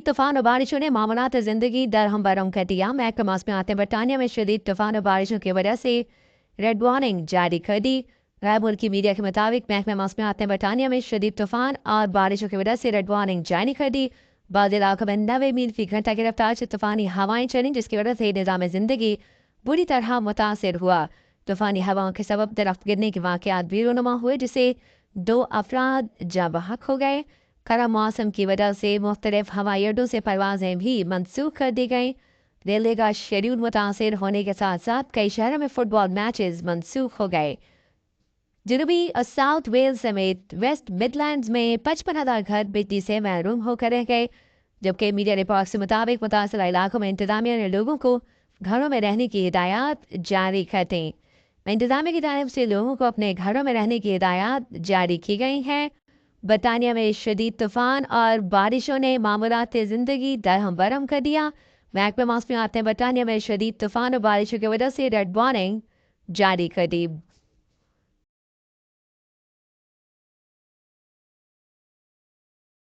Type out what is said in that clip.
तूफान और बारिशों ने मामलात जिंदगी दरहम बरहम कर दिया। महकमा मौसमियात ने बरतानिया में शदीद तूफान और बारिशों की वजह से रेड वार्निंग जारी कर दी। गैर मुल्की मीडिया के मुताबिक महकमा मौसमियात ने बरतानिया में शदीद तूफान और बारिशों की वजह से रेड वार्निंग जारी कर दी। बाद इलाकों में 90 मील फी घंटा की रफ्तार से तूफानी हवाएं चली, जिसकी वजह से निज़ाम जिंदगी बुरी तरह मुतासर हुआ। तूफानी हवाओं के सबब दरख्त गिरने के वाकयात भी रूनुमा हुए, जिससे 2 अफराद जाँ बहक हो गए। खराब मौसम की वजह से मुख्तलिफ हवाई अड्डों से परवाजें भी मनसूख कर दी गईं। रेलवे का शेड्यूल मुतासर होने के साथ साथ कई शहरों में फुटबॉल मैचेस मनसूख हो गए। जनूबी और साउथ वेल्स समेत वेस्ट मिडलैंड्स में 55,000 घर बिजली से महरूम होकर रह गए, जबकि मीडिया रिपोर्ट्स के मुताबिक मुतासर इलाकों में इंतजामिया ने लोगों को घरों में रहने की हिदायत जारी कर दी। इंतजामिया की जानब से लोगों को अपने घरों में रहने की हिदायत जारी की गई हैं। बरतानिया में शदीद तूफान और बारिशों ने मामूलात ज़िंदगी दरहम बरहम कर दिया। महकमा मौसमियात ने बरतानिया में शदीद तूफान और बारिशों की वजह से रेड वार्निंग जारी कर दी।